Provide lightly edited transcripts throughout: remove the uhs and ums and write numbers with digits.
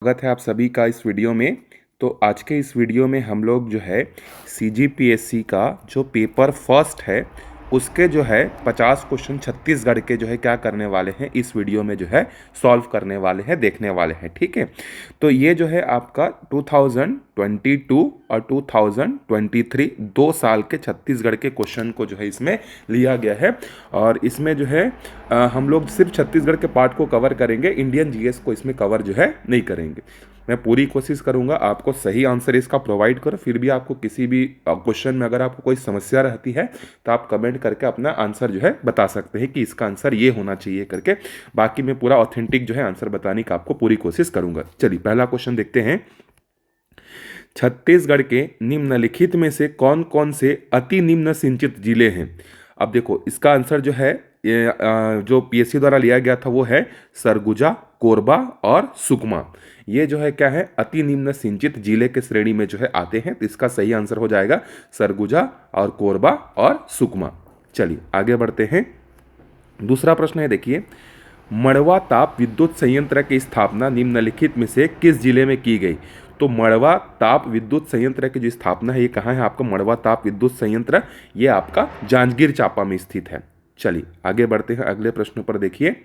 स्वागत है आप सभी का इस वीडियो में। तो आज के इस वीडियो में हम लोग जो है सीजीपीएससी का जो पेपर फर्स्ट है उसके जो है 50 क्वेश्चन छत्तीसगढ़ के जो है क्या करने वाले हैं, इस वीडियो में जो है सॉल्व करने वाले हैं, देखने वाले हैं। ठीक है, तो ये जो है आपका 2022 और 2023 2 साल के छत्तीसगढ़ के क्वेश्चन को जो है इसमें लिया गया है। और इसमें जो है हम लोग सिर्फ छत्तीसगढ़ के पार्ट को कवर करेंगे, इंडियन जीएस को इसमें कवर जो है नहीं करेंगे। मैं पूरी कोशिश करूंगा आपको सही आंसर इसका प्रोवाइड करो। फिर भी आपको किसी भी क्वेश्चन में अगर आपको कोई समस्या रहती है तो आप कमेंट करके अपना आंसर जो है बता सकते हैं कि इसका आंसर ये होना चाहिए करके। बाकी मैं पूरा ऑथेंटिक जो है आंसर बताने का आपको पूरी कोशिश करूंगा। चलिए पहला क्वेश्चन देखते हैं। छत्तीसगढ़ के निम्नलिखित में से कौन कौन से अति निम्न सिंचित जिले हैं? अब देखो इसका आंसर जो है जो पीएससी द्वारा लिया गया था वो है सरगुजा, कोरबा और सुकमा। ये जो है क्या है, अति निम्न सिंचित जिले के श्रेणी में जो है आते हैं। तो इसका सही आंसर हो जाएगा सरगुजा और कोरबा और सुकमा। चलिए आगे बढ़ते हैं। दूसरा प्रश्न है, देखिए, मड़वा ताप विद्युत संयंत्र की स्थापना निम्नलिखित में से किस जिले में की गई? तो मड़वा ताप विद्युत संयंत्र की जो स्थापना है ये कहाँ है आपका? मड़वा ताप विद्युत संयंत्र ये आपका जांजगीर चांपा में स्थित है। चलिए आगे बढ़ते हैं अगले प्रश्न पर। देखिए,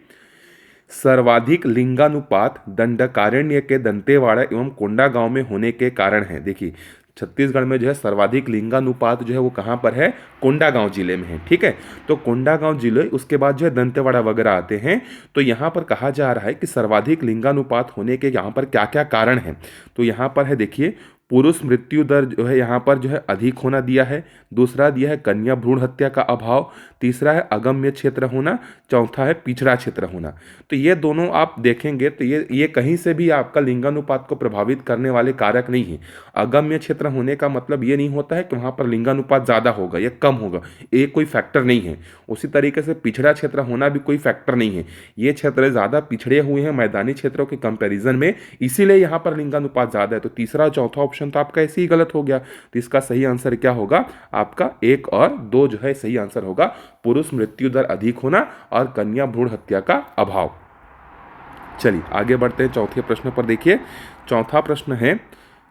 सर्वाधिक लिंगानुपात दंडकारण्य के दंतेवाड़ा एवं कोंडागांव में होने के कारण है। देखिए छत्तीसगढ़ में जो है सर्वाधिक लिंगानुपात जो है वो कहाँ पर है? कोंडागांव जिले में है। ठीक है, तो कोंडागांव जिले, उसके बाद जो है दंतेवाड़ा वगैरह आते हैं। तो यहाँ पर कहा जा रहा है कि सर्वाधिक लिंगानुपात होने के यहाँ पर क्या क्या कारण है। तो यहाँ पर है, देखिए, पुरुष मृत्यु दर जो है यहाँ पर जो है अधिक होना दिया है। दूसरा दिया है कन्या भ्रूण हत्या का अभाव। तीसरा है अगम्य क्षेत्र होना। चौथा है पिछड़ा क्षेत्र होना। तो ये दोनों आप देखेंगे तो ये कहीं से भी आपका लिंगानुपात को प्रभावित करने वाले कारक नहीं है। अगम्य क्षेत्र होने का मतलब ये नहीं होता है कि वहाँ पर लिंगानुपात ज़्यादा होगा या कम होगा, ये कोई फैक्टर नहीं है। उसी तरीके से पिछड़ा क्षेत्र होना भी कोई फैक्टर नहीं है। ये क्षेत्र ज़्यादा पिछड़े हुए हैं मैदानी क्षेत्रों के कंपैरिजन में, इसीलिए यहाँ पर लिंगानुपात ज़्यादा है। तो तीसरा चौथा ऑप्शन तो आपका ऐसे ही गलत हो गया। तो इसका सही आंसर क्या होगा? आपका 1 और 2 जो है सही आंसर होगा, पुरुष मृत्यु दर अधिक होना और कन्या भ्रूण हत्या का अभाव। चलिए आगे बढ़ते हैं चौथे प्रश्न पर। देखिए चौथा प्रश्न है,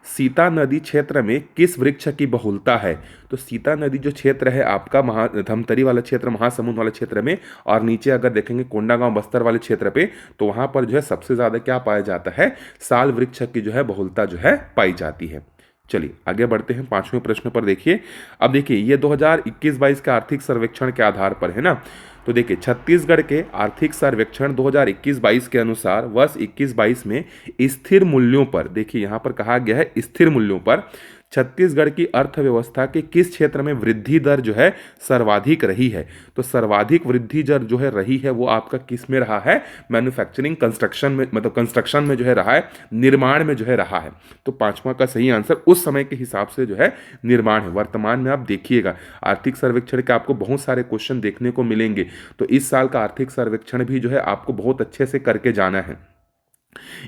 सीता नदी क्षेत्र में किस वृक्ष की बहुलता है? तो सीता नदी जो क्षेत्र है आपका धमतरी वाला क्षेत्र, महासमुंद वाले क्षेत्र में, और नीचे अगर देखेंगे कोंडागांव बस्तर वाले क्षेत्र पे, तो वहां पर जो है सबसे ज्यादा क्या पाया जाता है? साल वृक्ष की जो है बहुलता जो है पाई जाती है। चलिए आगे बढ़ते हैं पांचवें प्रश्न पर। देखिए, अब देखिए ये 2021-22 के आर्थिक सर्वेक्षण के आधार पर है ना। तो देखिए छत्तीसगढ़ के आर्थिक सर्वेक्षण 2021-22 के अनुसार वर्ष 21-22 में स्थिर मूल्यों पर, देखिए यहाँ पर कहा गया है स्थिर मूल्यों पर, छत्तीसगढ़ की अर्थव्यवस्था के किस क्षेत्र में वृद्धि दर जो है सर्वाधिक रही है? तो सर्वाधिक वृद्धि दर जो है रही है वो आपका किस में रहा है? मैन्युफैक्चरिंग कंस्ट्रक्शन में, मतलब कंस्ट्रक्शन में जो है रहा है, निर्माण में जो है रहा है। तो पांचवा का सही आंसर उस समय के हिसाब से जो है निर्माण है। वर्तमान में आप देखिएगा आर्थिक सर्वेक्षण के आपको बहुत सारे क्वेश्चन देखने को मिलेंगे। तो इस साल का आर्थिक सर्वेक्षण भी जो है आपको बहुत अच्छे से करके जाना है।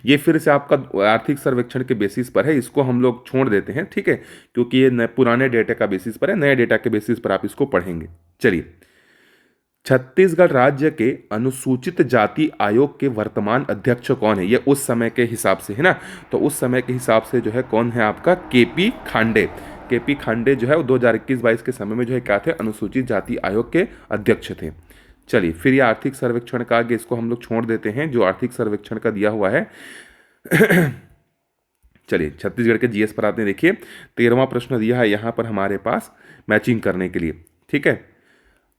ये फिर से आपका आर्थिक सर्वेक्षण के बेसिस पर है, इसको हम लोग छोड़ देते हैं, ठीक है, क्योंकि ये पुराने डेटा का बेसिस पर है, नए डेटा के बेसिस पर आप इसको पढ़ेंगे। चलिए, छत्तीसगढ़ राज्य के अनुसूचित जाति आयोग के वर्तमान अध्यक्ष कौन है? ये उस समय के हिसाब से है ना। तो उस समय के हिसाब से जो है कौन है आपका? केपी खांडे। केपी खांडे जो है वो 2021-22 के समय में जो है क्या थे? अनुसूचित जाति आयोग के अध्यक्ष थे। चलिए फिर ये आर्थिक सर्वेक्षण का आगे इसको हम लोग छोड़ देते हैं जो आर्थिक सर्वेक्षण का दिया हुआ है। चलिए छत्तीसगढ़ के जीएस पर आते हैं। देखिए 13वां प्रश्न दिया है यहाँ पर हमारे पास मैचिंग करने के लिए, ठीक है।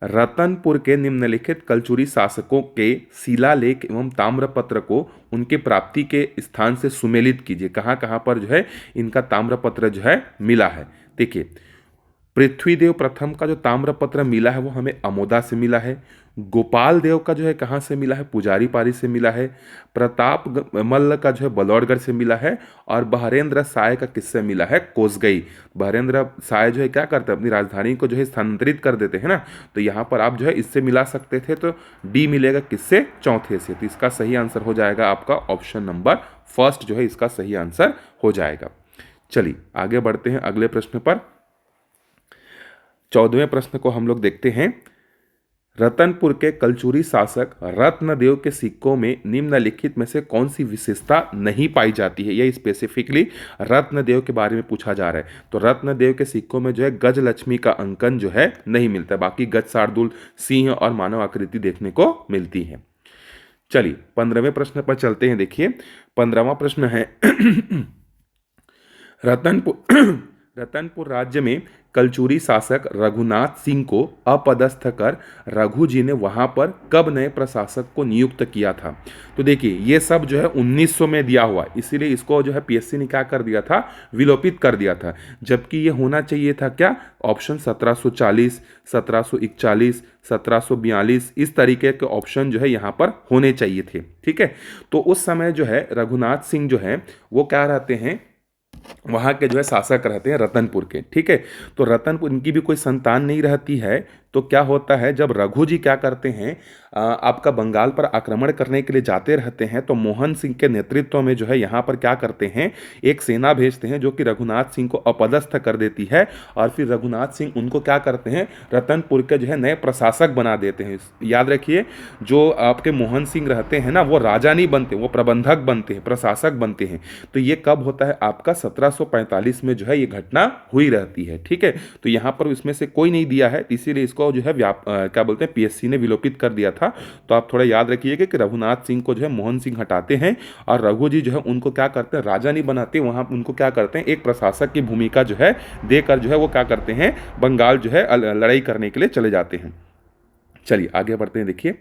रतनपुर के निम्नलिखित कलचुरी शासकों के शिलालेख एवं ताम्रपत्र को उनके प्राप्ति के स्थान से सुमेलित कीजिए। कहाँ कहाँ पर जो है इनका ताम्रपत्र जो है मिला है? देखिए पृथ्वीदेव प्रथम का जो ताम्रपत्र मिला है वो हमें अमोदा से मिला है। गोपाल देव का जो है कहाँ से मिला है? पुजारी पारी से मिला है। प्रताप मल्ल का जो है बलौरगढ़ से मिला है। और बहरेंद्र साय का किससे मिला है? कोसगई। बहरेंद्र साय जो है क्या करते हैं? अपनी राजधानी को जो है स्थानांतरित कर देते हैं ना। तो यहाँ पर आप जो है इससे मिला सकते थे, तो डी मिलेगा किससे? चौथे से। तो इसका सही आंसर हो जाएगा आपका ऑप्शन नंबर फर्स्ट जो है इसका सही आंसर हो जाएगा। चलिए आगे बढ़ते हैं अगले प्रश्न पर। 14वें प्रश्न को हम लोग देखते हैं। रतनपुर के कलचुरी शासक रत्नदेव के सिक्कों में निम्नलिखित में से कौन सी विशेषता नहीं पाई जाती है? ये स्पेसिफिकली रत्नदेव के बारे में पूछा जा रहा है। तो रत्नदेव के सिक्कों में जो है गजलक्ष्मी का अंकन जो है नहीं मिलता, बाकी गज, शार्दुल, सिंह और मानव आकृति देखने को मिलती है। चलिए 15वें प्रश्न पर चलते हैं। देखिए 15वां प्रश्न है रतनपुर रतनपुर राज्य में कलचुरी शासक रघुनाथ सिंह को अपदस्थ कर रघु जी ने वहां पर कब नए प्रशासक को नियुक्त किया था? तो देखिए ये सब जो है 1900 में दिया हुआ, इसीलिए इसको जो है पीएससी ने क्या कर दिया था, विलोपित कर दिया था। जबकि ये होना चाहिए था क्या, ऑप्शन 1740, 1741, 1742, इस तरीके के ऑप्शन जो है यहाँ पर होने चाहिए थे। ठीक है, तो उस समय जो है रघुनाथ सिंह जो है वो क्या रहते हैं, वहाँ के जो है शासक रहते हैं रतनपुर के। ठीक है, तो रतनपुर, इनकी भी कोई संतान नहीं रहती है, तो क्या होता है जब रघु जी क्या करते हैं, आपका बंगाल पर आक्रमण करने के लिए जाते रहते हैं, तो मोहन सिंह के नेतृत्व में जो है यहाँ पर क्या करते हैं, एक सेना भेजते हैं जो कि रघुनाथ सिंह को अपदस्थ कर देती है, और फिर रघुनाथ सिंह उनको क्या करते हैं, रतनपुर के जो है नए प्रशासक बना देते हैं। याद रखिए, जो आपके मोहन सिंह रहते हैं ना, वो राजा नहीं बनते, वो प्रबंधक बनते हैं, प्रशासक बनते हैं। तो ये कब होता है आपका 1745 में जो है ये घटना हुई रहती है। ठीक है, तो यहाँ पर इसमें से कोई नहीं दिया है, इसीलिए इसको जो है क्या बोलते हैं, पीएससी ने विलोपित कर दिया था। तो आप थोड़ा याद रखिएगा कि रघुनाथ सिंह को जो है मोहन सिंह हटाते हैं, और रघु जी जो है उनको क्या करते हैं, राजा नहीं बनाते, वहां उनको क्या करते हैं, एक प्रशासक की भूमिका जो है देकर जो है वो क्या करते हैं, बंगाल जो है लड़ाई करने के लिए चले जाते हैं। चलिए आगे बढ़ते हैं। देखिए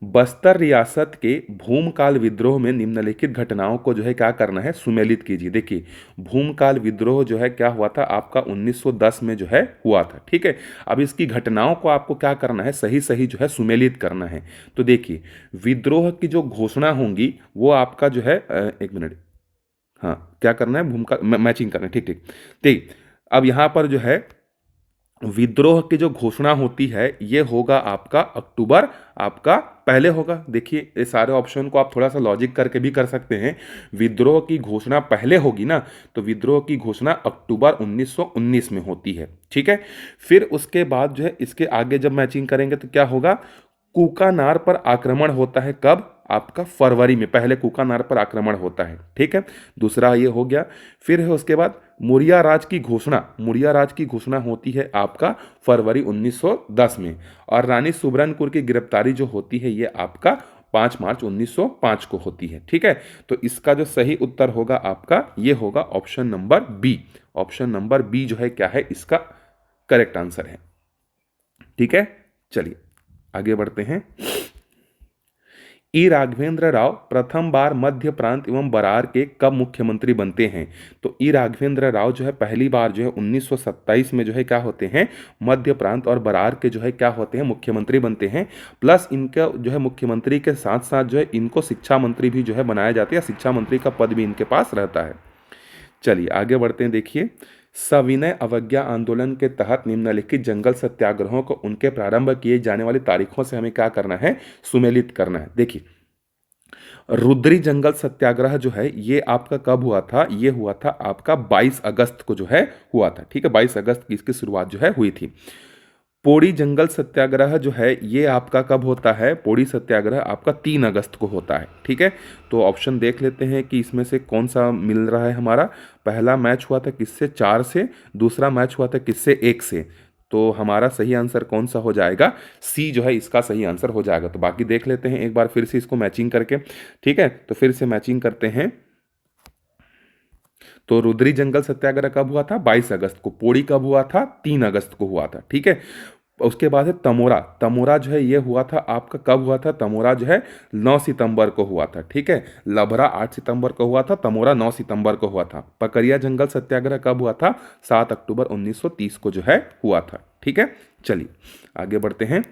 बस्तर रियासत के भूमकाल विद्रोह में निम्नलिखित घटनाओं को जो है क्या करना है, सुमेलित कीजिए। देखिए भूमकाल विद्रोह जो है क्या हुआ था आपका 1910 में जो है हुआ था। ठीक है, अब इसकी घटनाओं को आपको क्या करना है, सही सही जो है सुमेलित करना है। तो देखिए विद्रोह की जो घोषणा होंगी वो आपका जो है, एक मिनट, हाँ क्या करना है, भूमकाल मैचिंग करना है। ठीक ठीक ठीक, अब यहाँ पर जो है विद्रोह की जो घोषणा होती है ये होगा आपका अक्टूबर, आपका पहले होगा। देखिए ये सारे ऑप्शन को आप थोड़ा सा लॉजिक करके भी कर सकते हैं। विद्रोह की घोषणा पहले होगी ना, तो विद्रोह की घोषणा अक्टूबर 1919 में होती है। ठीक है, फिर उसके बाद जो है इसके आगे जब मैचिंग करेंगे तो क्या होगा, कुकानार पर आक्रमण होता है कब, आपका फरवरी में, पहले कुकानार पर आक्रमण होता है। ठीक है, दूसरा ये हो गया। फिर है उसके बाद मुरिया राज की घोषणा, मुरिया राज की घोषणा होती है आपका फरवरी 1910 में, और रानी सुबरनपुर की गिरफ्तारी जो होती है ये आपका 5 मार्च 1905 को होती है। ठीक है, तो इसका जो सही उत्तर होगा आपका ये होगा option number B. Option number B जो है क्या है, इसका करेक्ट आंसर है। ठीक है, चलिए आगे बढ़ते हैं। ई राघवेंद्र राव प्रथम बार मध्य प्रांत एवं बरार के कब मुख्यमंत्री बनते हैं? तो ई राघवेंद्र राव जो है पहली बार जो है 1927 में जो है क्या होते हैं, मध्य प्रांत और बरार के जो है क्या होते हैं, मुख्यमंत्री बनते हैं। प्लस इनका जो है मुख्यमंत्री के साथ साथ जो है इनको शिक्षा मंत्री भी जो है बनाया जाता है, या शिक्षा मंत्री का पद भी इनके पास रहता है। चलिए आगे बढ़ते हैं। देखिए सविनय अवज्ञा आंदोलन के तहत निम्नलिखित जंगल सत्याग्रहों को उनके प्रारंभ किए जाने वाली तारीखों से हमें क्या करना है, सुमेलित करना है। देखिए रुद्री जंगल सत्याग्रह जो है ये आपका कब हुआ था, ये हुआ था आपका 22 अगस्त को जो है हुआ था। ठीक है, 22 अगस्त की इसकी शुरुआत जो है हुई थी। पोड़ी जंगल सत्याग्रह जो है ये आपका कब होता है, पोड़ी सत्याग्रह आपका 3 अगस्त को होता है। ठीक है, तो ऑप्शन देख लेते हैं कि इसमें से कौन सा मिल रहा है हमारा। पहला मैच हुआ था किससे, 4 से, दूसरा मैच हुआ था किससे, 1 से। तो हमारा सही आंसर कौन सा हो जाएगा, सी जो है इसका सही आंसर हो जाएगा। तो बाकी देख लेते हैं एक बार फिर से इसको मैचिंग करके। ठीक है, तो फिर से मैचिंग करते हैं। तो रुद्री जंगल सत्याग्रह कब हुआ था, 22 अगस्त को। पोड़ी कब हुआ था, 3 अगस्त को हुआ था। ठीक है, उसके बाद है तमोरा। तमोरा जो है ये हुआ था आपका कब हुआ था, तमोरा जो है 9 सितंबर को हुआ था। ठीक है, लभरा 8 सितंबर को हुआ था, तमोरा 9 सितंबर को हुआ था। पकरिया जंगल सत्याग्रह कब हुआ था, 7 अक्टूबर 1930 को जो है हुआ था। ठीक है, चलिए आगे बढ़ते हैं।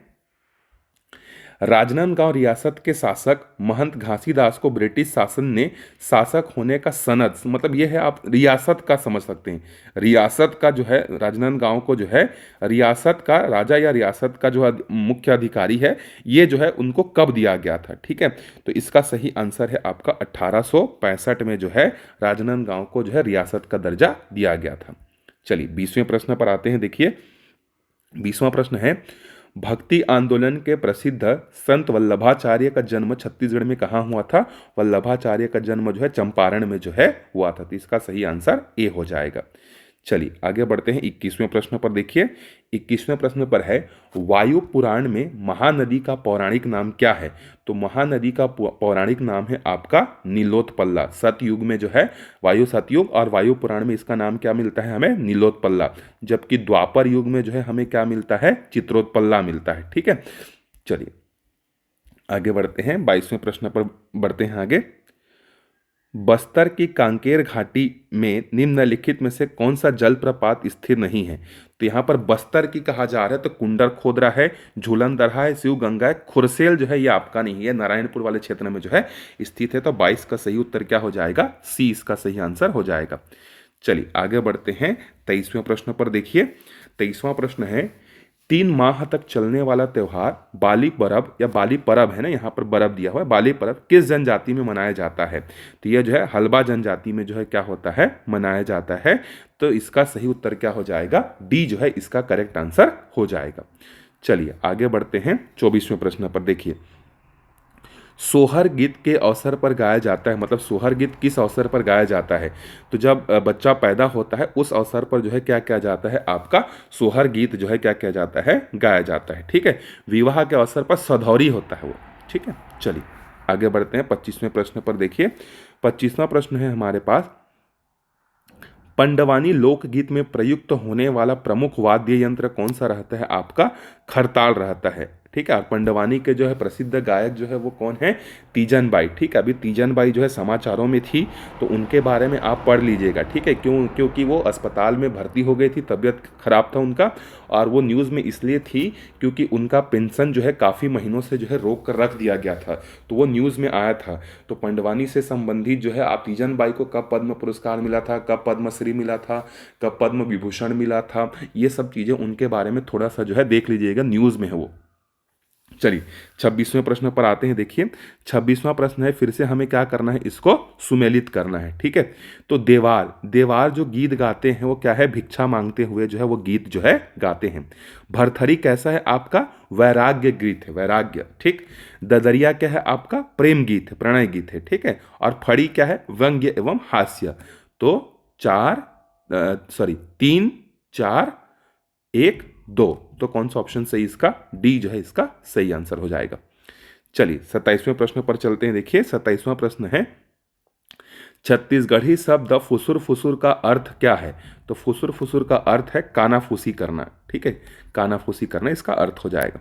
राजनांदगांव रियासत के शासक महंत घासीदास को ब्रिटिश शासन ने शासक होने का सनद, मतलब ये है आप रियासत का समझ सकते हैं, रियासत का जो है राजनांदगांव को जो है रियासत का राजा या रियासत का जो मुख्य अधिकारी है ये जो है उनको कब दिया गया था। ठीक है, तो इसका सही आंसर है आपका 1865 में जो है राजनांदगांव को जो है रियासत का दर्जा दिया गया था। चलिए 20वें प्रश्न पर आते हैं। देखिए 20वां प्रश्न है, भक्ति आंदोलन के प्रसिद्ध संत वल्लभाचार्य का जन्म छत्तीसगढ़ में कहाँ हुआ था? वल्लभाचार्य का जन्म जो है चंपारण में जो है हुआ था। तो इसका सही आंसर ए हो जाएगा। चलिए आगे बढ़ते हैं 21वें प्रश्न पर। देखिए 21वें प्रश्न पर है, वायु पुराण में महानदी का पौराणिक नाम क्या है? तो महानदी का पौराणिक नाम है आपका नीलोत्पल्ला। सतयुग में जो है वायु सतयुग, और वायु पुराण में इसका नाम क्या मिलता है हमें? नीलोत्पल्ला। जबकि द्वापर युग में जो है हमें क्या मिलता है? चित्रोत्पल्ला मिलता है। ठीक है, चलिए आगे बढ़ते हैं, 22वें प्रश्न पर बढ़ते हैं आगे। बस्तर की कांकेर घाटी में निम्नलिखित में से कौन सा जलप्रपात स्थिर नहीं है? तो यहाँ पर बस्तर की कहा जा रहा है, तो कुंडर खोदरा है, झूलन दरहा है, शिव गंगा है। खुरसेल जो है ये आपका नहीं है, नारायणपुर वाले क्षेत्र में जो है स्थित है। तो 22 का सही उत्तर क्या हो जाएगा? सी इसका सही आंसर हो जाएगा। चलिए आगे बढ़ते हैं 23वें प्रश्न पर। देखिए 23वां प्रश्न है, 3 माह तक चलने वाला त्योहार बाली परब या बाली परब है ना, यहाँ पर बरब दिया हुआ है, बाली परब किस जनजाति में मनाया जाता है? तो यह जो है हल्बा जनजाति में जो है क्या होता है? मनाया जाता है। तो इसका सही उत्तर क्या हो जाएगा? डी जो है इसका करेक्ट आंसर हो जाएगा। चलिए आगे बढ़ते हैं 24वें प्रश्न पर। देखिए सोहर गीत के अवसर पर गाया जाता है, मतलब सोहर गीत किस अवसर पर गाया जाता है? तो जब बच्चा पैदा होता है उस अवसर पर जो है क्या किया जाता है? आपका सोहर गीत जो है क्या किया जाता है? गाया जाता है। ठीक है, विवाह के अवसर पर सधौरी होता है वो। ठीक है, चलिए आगे बढ़ते हैं 25वें प्रश्न पर। देखिए 25वां प्रश्न है हमारे पास, पंडवानी लोकगीत में प्रयुक्त होने वाला प्रमुख वाद्य यंत्र कौन सा रहता है? आपका खरताल रहता है। ठीक है, और पंडवानी के जो है प्रसिद्ध गायक जो है वो कौन है? तीजन बाई। ठीक है, अभी तीजन बाई जो है समाचारों में थी, तो उनके बारे में आप पढ़ लीजिएगा। ठीक है, क्योंकि वो अस्पताल में भर्ती हो गई थी, तबीयत खराब था उनका, और वो न्यूज़ में इसलिए थी क्योंकि उनका पेंशन जो है काफ़ी महीनों से जो है रोक कर रख दिया गया था, तो वो न्यूज़ में आया था। तो पंडवानी से संबंधित जो है आप तीजन बाई को कब पद्म पुरस्कार मिला था, कब पद्मश्री मिला था, कब पद्म विभूषण मिला था, ये सब चीज़ें उनके बारे में थोड़ा सा जो है देख लीजिएगा, न्यूज़ में है वो। चलिए 26वें प्रश्न पर आते हैं। देखिए 26वां प्रश्न है, फिर से हमें क्या करना है? इसको सुमेलित करना है। ठीक है, तो देवार देवार जो गीत गाते हैं वो क्या है? भिक्षा मांगते हुए जो है वो गीत जो है गाते हैं। भरथरी कैसा है? आपका वैराग्य गीत है, वैराग्य। ठीक, ददरिया क्या है? आपका प्रेम गीत है, प्रणय गीत है। ठीक है, और फड़ी क्या है? व्यंग्य एवं हास्य। तो 3 4 1 2, तो कौन सा ऑप्शन सही? इसका डी जो है इसका सही आंसर हो जाएगा। चलिए 27वें प्रश्न पर चलते हैं। देखिए 27वां प्रश्न है, छत्तीसगढ़ी शब्द फुसुर फुसुर का अर्थ क्या है? तो फुसुर फुसुर का अर्थ है कानाफूसी करना। ठीक है, कानाफूसी करना इसका अर्थ हो जाएगा।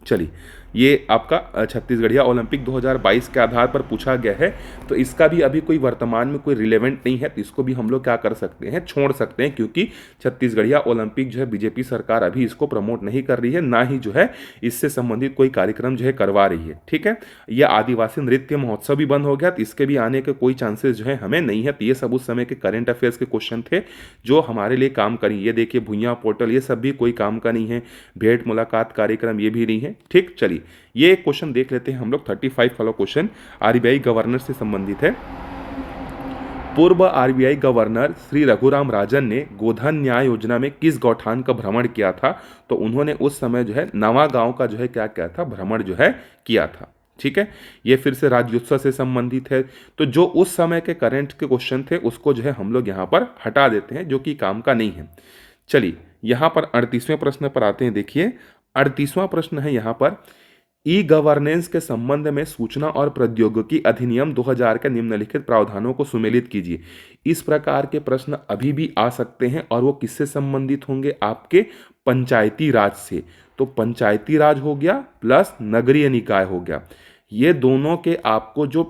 चलिए ये आपका छत्तीसगढ़िया ओलंपिक 2022 के आधार पर पूछा गया है, तो इसका भी अभी कोई वर्तमान में कोई रिलेवेंट नहीं है, तो इसको भी हम लोग क्या कर सकते हैं? छोड़ सकते हैं, क्योंकि छत्तीसगढ़िया ओलंपिक जो है बीजेपी सरकार अभी इसको प्रमोट नहीं कर रही है, ना ही जो है इससे संबंधित कोई कार्यक्रम जो है करवा रही है। ठीक है, यह आदिवासी नृत्य महोत्सव भी बंद हो गया, तो इसके भी आने के कोई चांसेस जो है हमें नहीं है। तो ये सब उस समय के करेंट अफेयर्स के क्वेश्चन थे जो हमारे लिए काम करें। ये देखिए भुइयां पोर्टल, ये सब भी कोई काम का नहीं है। भेंट मुलाकात कार्यक्रम ये भी नहीं है। ठीक, चलिए ये एक क्वेश्चन देख लेते हैं हम लोग। 35 वाला क्वेश्चन आरबीआई गवर्नर से संबंधित है। पूर्व आरबीआई गवर्नर श्री रघुराम राजन ने गोधन न्याय योजना में किस गौठान का भ्रमण किया था? तो उन्होंने उस समय जो है नवा गांव का जो है क्या किया था? भ्रमण जो है किया था। ठीक है, ये फिर से राज्योत्सव से संबंधित है। तो जो उस समय के करंट के क्वेश्चन थे उसको जो है हम लोग यहाँ पर हटा देते हैं, जो कि काम का नहीं है। चलिए यहाँ पर 38वें प्रश्न पर आते हैं। देखिए 38वां प्रश्न है यहाँ पर, ई गवर्नेंस के संबंध में सूचना और प्रौद्योगिकी अधिनियम 2000 के निम्नलिखित प्रावधानों को सुमेलित कीजिए। इस प्रकार के प्रश्न अभी भी आ सकते हैं, और वो किससे संबंधित होंगे? आपके पंचायती राज से। तो पंचायती राज हो गया प्लस नगरीय निकाय हो गया, ये दोनों के आपको जो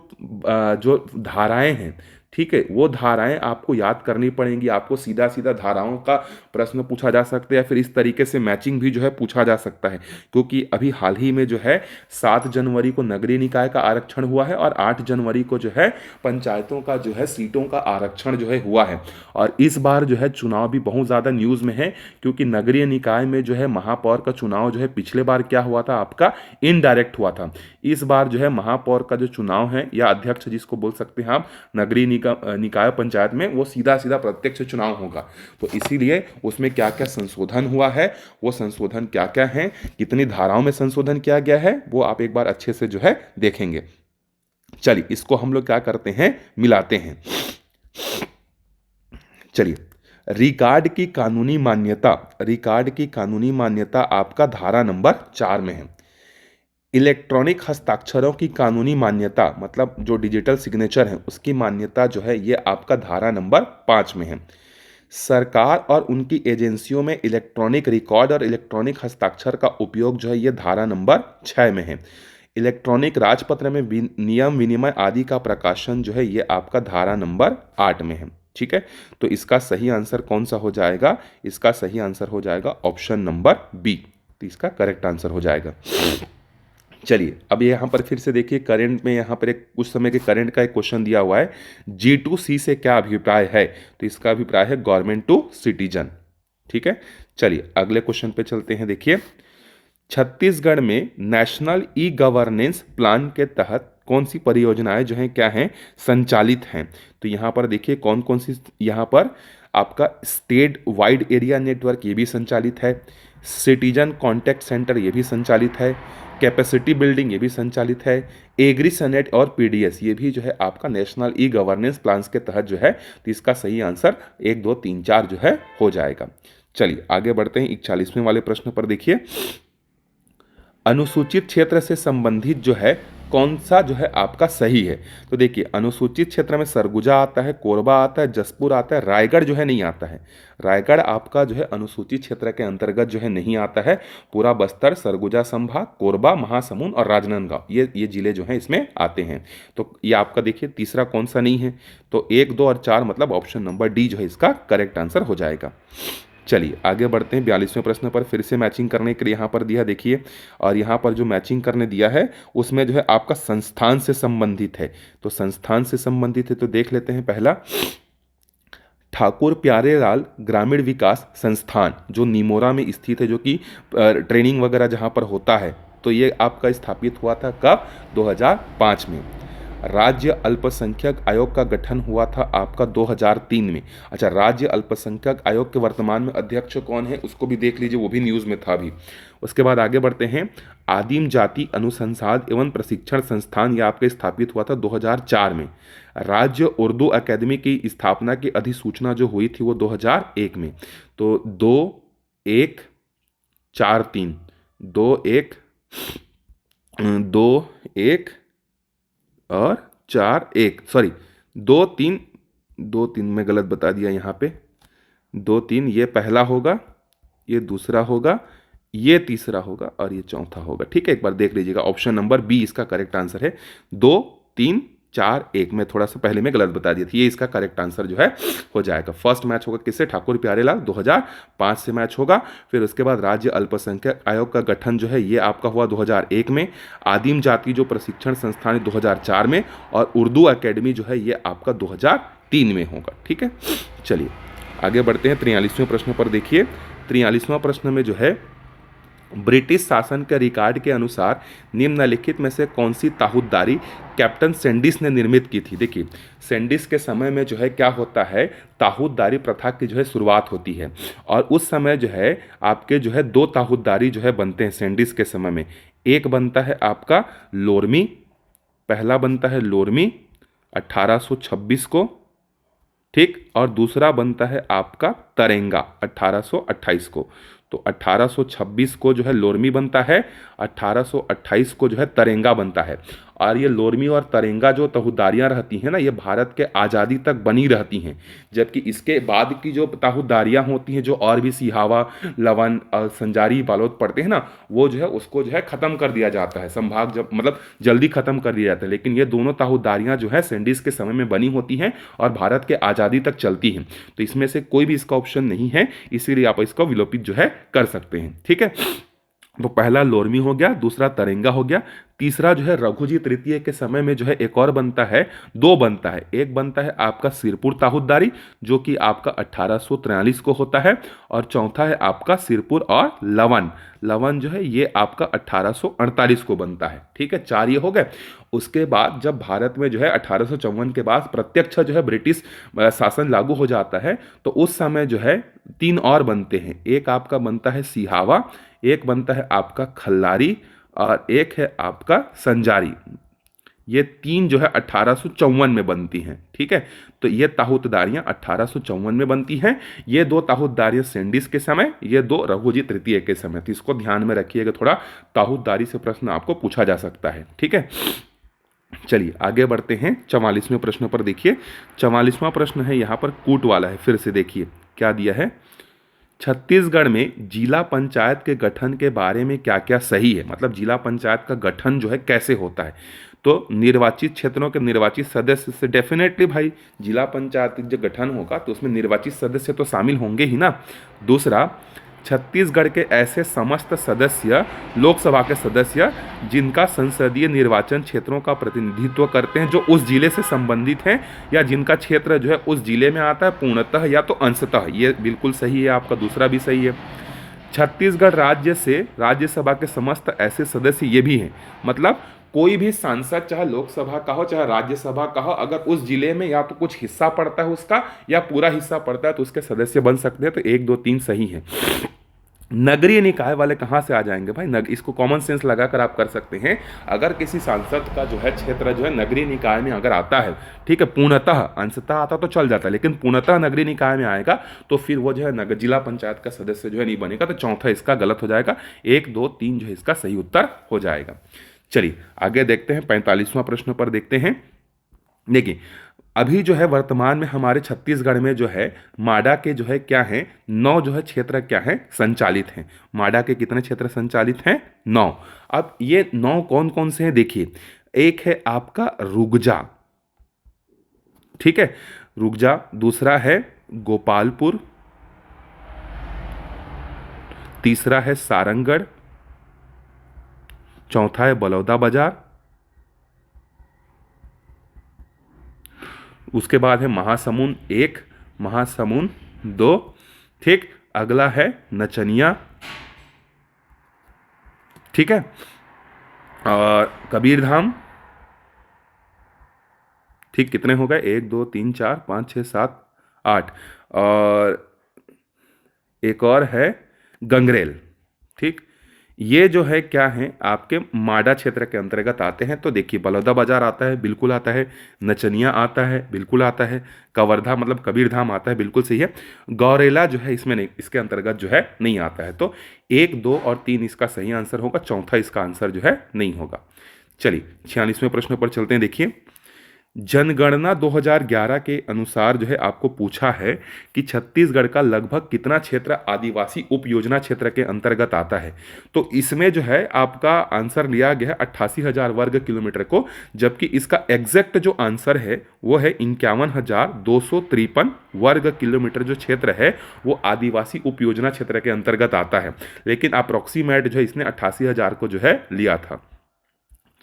धाराएं हैं, ठीक है, वो धाराएं आपको याद करनी पड़ेंगी। आपको सीधा सीधा धाराओं का प्रश्न पूछा जा सकता है, या फिर इस तरीके से मैचिंग भी जो है पूछा जा सकता है, क्योंकि अभी हाल ही में जो है 7 जनवरी को नगरीय निकाय का आरक्षण हुआ है, और 8 जनवरी को जो है पंचायतों का जो है सीटों का आरक्षण जो है हुआ है। और इस बार जो है चुनाव भी बहुत ज़्यादा न्यूज़ में है, क्योंकि नगरीय निकाय में जो है महापौर का चुनाव जो है पिछले बार क्या हुआ था? आपका इनडायरेक्ट हुआ था। इस बार जो है महापौर का जो चुनाव है, या अध्यक्ष जिसको बोल सकते हैं आप, नगरीय निकाय पंचायत में वो सीधा सीधा प्रत्यक्ष चुनाव होगा। तो इसीलिए उसमें क्या क्या संशोधन हुआ है, वो संशोधन क्या क्या हैं, कितनी धाराओं में संशोधन किया गया है, वो आप एक बार अच्छे से जो है देखेंगे। चलिए इसको हम लोग क्या करते हैं, मिलाते हैं। चलिए, रिकॉर्ड की कानूनी मान्यता, रिकॉर्ड की कानूनी मान्यता आपका धारा नंबर 4 में है। इलेक्ट्रॉनिक हस्ताक्षरों की कानूनी मान्यता मतलब जो डिजिटल सिग्नेचर है उसकी मान्यता जो है ये आपका धारा नंबर 5 में है। सरकार और उनकी एजेंसियों में इलेक्ट्रॉनिक रिकॉर्ड और इलेक्ट्रॉनिक हस्ताक्षर का उपयोग जो है ये धारा नंबर 6 में है। इलेक्ट्रॉनिक राजपत्र में नियम विनिमय आदि का प्रकाशन जो है ये आपका धारा नंबर 8 में है। ठीक है, तो इसका सही आंसर कौन सा हो जाएगा, इसका सही आंसर हो जाएगा ऑप्शन नंबर बी, तो इसका करेक्ट आंसर हो जाएगा। चलिए अब यहाँ पर फिर से देखिए, करंट में यहाँ पर एक उस समय के करंट का एक क्वेश्चन दिया हुआ है, G2C से क्या अभिप्राय है, तो इसका अभिप्राय है गवर्नमेंट टू सिटीजन। ठीक है, चलिए अगले क्वेश्चन पे चलते हैं। देखिए, छत्तीसगढ़ में नेशनल ई गवर्नेंस प्लान के तहत कौन सी परियोजनाएं जो हैं क्या हैं, संचालित हैं। तो यहाँ पर देखिए कौन कौन सी, यहाँ पर आपका स्टेट वाइड एरिया नेटवर्क ये भी संचालित है, सिटीजन कॉन्टैक्ट सेंटर ये भी संचालित है, कैपेसिटी बिल्डिंग ये भी संचालित है, एग्री सनेट और पीडीएस ये भी जो है आपका नेशनल ई गवर्नेंस प्लान्स के तहत जो है, तो इसका सही आंसर 1 2 3 4 जो है हो जाएगा। चलिए आगे बढ़ते हैं 41वें वाले प्रश्न पर। देखिए, अनुसूचित क्षेत्र से संबंधित जो है कौन सा जो है आपका सही है। तो देखिए, अनुसूचित क्षेत्र में सरगुजा आता है, कोरबा आता है, जसपुर आता है, रायगढ़ जो है नहीं आता है। रायगढ़ आपका जो है अनुसूचित क्षेत्र के अंतर्गत जो है नहीं आता है। पूरा बस्तर, सरगुजा संभाग, कोरबा, महासमुंद और राजनांदगांव ये जिले जो हैं इसमें आते हैं। तो ये आपका देखिए तीसरा कौन सा नहीं है, तो 1 2 और 4 मतलब ऑप्शन नंबर डी जो है इसका करेक्ट आंसर हो जाएगा। चलिए आगे बढ़ते हैं 42वें प्रश्न पर। फिर से मैचिंग करने के लिए यहाँ पर दिया देखिए, और यहाँ पर जो मैचिंग करने दिया है उसमें जो है आपका संस्थान से संबंधित है। तो संस्थान से संबंधित है तो देख लेते हैं। पहला, ठाकुर प्यारेलाल ग्रामीण विकास संस्थान जो निमोरा में स्थित है, जो कि ट्रेनिंग वगैरह जहाँ पर होता है, तो ये आपका स्थापित हुआ था कब, 2005 में। राज्य अल्पसंख्यक आयोग का गठन हुआ था आपका 2003 में। अच्छा, राज्य अल्पसंख्यक आयोग के वर्तमान में अध्यक्ष कौन है उसको भी देख लीजिए, वो भी न्यूज़ में था अभी। उसके बाद आगे बढ़ते हैं, आदिम जाति अनुसंधान एवं प्रशिक्षण संस्थान यह आपके स्थापित हुआ था 2004 में। राज्य उर्दू अकेदमी की स्थापना की अधिसूचना जो हुई थी वो 2001 में। तो 2 1 4 3 2 1 2 1 और 4 1 सॉरी 2 3 2 3 में गलत बता दिया यहाँ पे। 2 3 ये पहला होगा, ये दूसरा होगा, ये तीसरा होगा और ये चौथा होगा। ठीक है, एक बार देख लीजिएगा, ऑप्शन नंबर बी इसका करेक्ट आंसर है। 2 3 4 1 में थोड़ा सा पहले में गलत बता दिया था, ये इसका करेक्ट आंसर जो है हो जाएगा। फर्स्ट मैच होगा किससे, ठाकुर प्यारेलाल 2005 से मैच होगा। फिर उसके बाद राज्य अल्पसंख्यक आयोग का गठन जो है ये आपका हुआ 2001 में। आदिम जाति जो प्रशिक्षण संस्थान 2004 में, और उर्दू अकेडमी जो है ये आपका 2003 में होगा। ठीक है, चलिए आगे बढ़ते हैं 43वें प्रश्न पर। देखिए 43वां प्रश्न में जो है, ब्रिटिश शासन के रिकॉर्ड के अनुसार निम्नलिखित में से कौन सी ताहूदारी कैप्टन सैंडिस ने निर्मित की थी। देखिए, सैंडिस के समय में जो है क्या होता है, ताहूदारी प्रथा की जो है शुरुआत होती है, और उस समय जो है आपके जो है 2 ताहूदारी जो है बनते हैं सैंडिस के समय में। एक बनता है आपका लोरमी, पहला बनता है लोरमी 1826 को, ठीक, और दूसरा बनता है आपका तरेंगा 1828 को। तो 1826 को जो है लोरमी बनता है, 1828 को जो है तरेंगा बनता है। और ये लोरमी और तरेंगा जो ताहूदारियाँ रहती हैं ना, ये भारत के आज़ादी तक बनी रहती हैं। जबकि इसके बाद की जो ताहूदारियाँ होती हैं, जो और भी सिहावा, लवन और संजारी बालोद पड़ते हैं ना, वो जो है उसको जो है ख़त्म कर दिया जाता है, संभाग जब मतलब जल्दी ख़त्म कर दिया जाता है। लेकिन ये दोनों ताहूदारियाँ जो है सैंडिस के समय में बनी होती हैं और भारत के आज़ादी तक चलती हैं। तो इसमें से कोई भी इसका ऑप्शन नहीं है, इसीलिए आप इसको विलोपित जो है कर सकते हैं। ठीक है, तो पहला लोरमी हो गया, दूसरा तरेंगा हो गया, तीसरा जो है रघुजी तृतीय के समय में जो है एक और बनता है, दो बनता है। एक बनता है आपका सिरपुर ताहुतदारी जो कि आपका 1843 को होता है, और चौथा है आपका सिरपुर और लवन। लवन जो है ये आपका 1848 को बनता है। ठीक है, चार ये हो गए। उसके बाद जब भारत में जो है 1854 के बाद प्रत्यक्ष जो है ब्रिटिश शासन लागू हो जाता है, तो उस समय जो है तीन और बनते हैं। एक आपका बनता है सिहावा, एक बनता है आपका खल्लारी, और एक है आपका संजारी। ये तीन जो है 1854 में बनती हैं। ठीक है, तो ये ताहुतदारियां 1854 में बनती हैं। ये दो ताहुतदारियां सेंडिस के समय, ये दो रघुजी तृतीय के समय। तो इसको ध्यान में रखिएगा, थोड़ा ताहुतदारी से प्रश्न आपको पूछा जा सकता है। ठीक है, चलिए आगे बढ़ते हैं 44वें प्रश्न पर। देखिए 44वां प्रश्न है यहाँ पर कूट वाला है। फिर से देखिए क्या दिया है, छत्तीसगढ़ में जिला पंचायत के गठन के बारे में क्या क्या सही है। मतलब जिला पंचायत का गठन जो है कैसे होता है। तो निर्वाचित क्षेत्रों के निर्वाचित सदस्य से डेफिनेटली भाई जिला पंचायत जो गठन होगा तो उसमें निर्वाचित सदस्य तो शामिल होंगे ही ना। दूसरा, छत्तीसगढ़ के ऐसे समस्त सदस्य लोकसभा के सदस्य जिनका संसदीय निर्वाचन क्षेत्रों का प्रतिनिधित्व करते हैं, जो उस जिले से संबंधित हैं या जिनका क्षेत्र जो है उस जिले में आता है पूर्णतः या तो अंशतः। ये बिल्कुल सही है आपका, दूसरा भी सही है। छत्तीसगढ़ राज्य से राज्यसभा के समस्त ऐसे सदस्य ये भी हैं, मतलब कोई भी सांसद चाहे लोकसभा का हो चाहे राज्यसभा का हो, अगर उस जिले में या तो कुछ हिस्सा पड़ता है उसका या पूरा हिस्सा पड़ता है तो उसके सदस्य बन सकते हैं। तो एक दो तीन सही है। नगरीय निकाय वाले कहाँ से आ जाएंगे भाई, इसको कॉमन सेंस लगाकर आप कर सकते हैं। अगर किसी सांसद का जो है क्षेत्र जो है नगरीय निकाय में अगर आता है, ठीक है, पूर्णतः, अंशतः आता तो चल जाता है, लेकिन पूर्णतः नगरीय निकाय में आएगा तो फिर वो जो है जिला पंचायत का सदस्य जो है नहीं बनेगा। तो चौथा इसका गलत हो जाएगा। एक दो तीन जो है इसका सही उत्तर हो जाएगा। चलिए आगे देखते हैं 45वां प्रश्न पर देखते हैं। देखिए अभी जो है वर्तमान में हमारे छत्तीसगढ़ में जो है माडा के जो है क्या है, 9 जो है क्षेत्र क्या है संचालित हैं। माडा के कितने क्षेत्र संचालित हैं, 9। अब ये 9 कौन कौन से हैं देखिए, एक है आपका रुगजा, ठीक है, रुगजा। दूसरा है गोपालपुर, तीसरा है सारंगढ़, चौथा है बलौदाबाजार, उसके बाद है महासमुंद 1, महासमुंद 2, ठीक। अगला है नचनिया, ठीक है, और कबीरधाम, ठीक। कितने हो गए, 1 2 3 4 5 6 7 8, और एक और है गंगरेल, ठीक। ये जो है क्या है आपके माडा क्षेत्र के अंतर्गत आते हैं। तो देखिए बलौदाबाजार आता है, बिल्कुल आता है। नचनिया आता है, बिल्कुल आता है। कवर्धा मतलब कबीरधाम आता है, बिल्कुल सही है। गौरेला जो है इसमें नहीं, इसके अंतर्गत जो है नहीं आता है। तो 1 2 और 3 इसका सही आंसर होगा, चौथा इसका आंसर जो है नहीं होगा। चलिए 46वें प्रश्न पर चलते हैं। देखिए जनगणना 2011 के अनुसार जो है आपको पूछा है कि छत्तीसगढ़ का लगभग कितना क्षेत्र आदिवासी उप योजना क्षेत्र के अंतर्गत आता है। तो इसमें जो है आपका आंसर लिया गया है 88,000 वर्ग किलोमीटर को, जबकि इसका एग्जैक्ट जो आंसर है वो है 51,253 वर्ग किलोमीटर जो क्षेत्र है वो आदिवासी उप योजना क्षेत्र के अंतर्गत आता है। लेकिन अप्रोक्सीमेट जो है इसने 88,000 को जो है लिया था।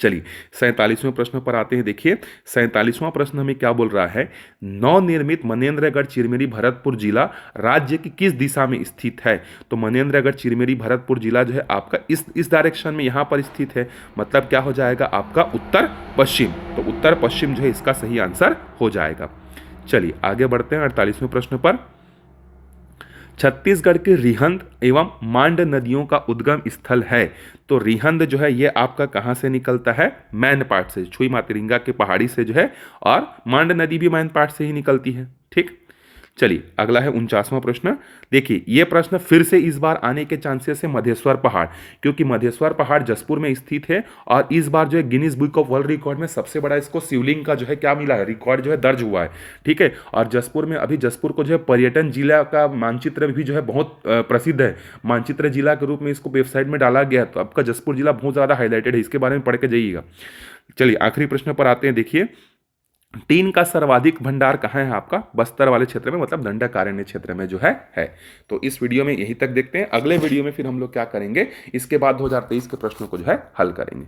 चलिए 47वें प्रश्न पर आते हैं। देखिए 47वां प्रश्न हमें क्या बोल रहा है, नवनिर्मित मनेन्द्रगढ़ चिरमिरी भरतपुर जिला राज्य की किस दिशा में स्थित है। तो मनेन्द्रगढ़ चिरमिरी भरतपुर जिला जो है आपका इस डायरेक्शन में यहाँ पर स्थित है, मतलब क्या हो जाएगा आपका उत्तर पश्चिम। तो उत्तर पश्चिम जो है इसका सही आंसर हो जाएगा। चलिए आगे बढ़ते हैं 48वें प्रश्न पर। छत्तीसगढ़ के रिहंद एवं मांड नदियों का उद्गम स्थल है। तो रिहंद जो है ये आपका कहाँ से निकलता है, मैनपाट से, छुई मातरिंगा के पहाड़ी से जो है, और मांड नदी भी मैनपाट से ही निकलती है, ठीक। चलिए अगला है 49वां प्रश्न। देखिए ये प्रश्न फिर से इस बार आने के चांसेस है मधेश्वर पहाड़, क्योंकि मधेश्वर पहाड़ जसपुर में स्थित है और इस बार जो है Guinness book of world record में सबसे बड़ा इसको शिवलिंग का जो है क्या मिला है, रिकॉर्ड जो है दर्ज हुआ है, ठीक है। और जसपुर में अभी जसपुर को जो है पर्यटन जिला का मानचित्र भी जो है बहुत प्रसिद्ध है, मानचित्र जिला के रूप में इसको वेबसाइट में डाला गया है। तो आपका जसपुर जिला बहुत ज़्यादा हाईलाइटेड है, इसके बारे में पढ़ के जाइएगा। चलिए आखिरी प्रश्न पर आते हैं। देखिए टीन का सर्वाधिक भंडार कहाँ है आपका, बस्तर वाले क्षेत्र में, मतलब दंडकारण्य क्षेत्र में जो है। तो इस वीडियो में यही तक देखते हैं। अगले वीडियो में फिर हम लोग क्या करेंगे, इसके बाद 2023 के प्रश्नों को जो है हल करेंगे।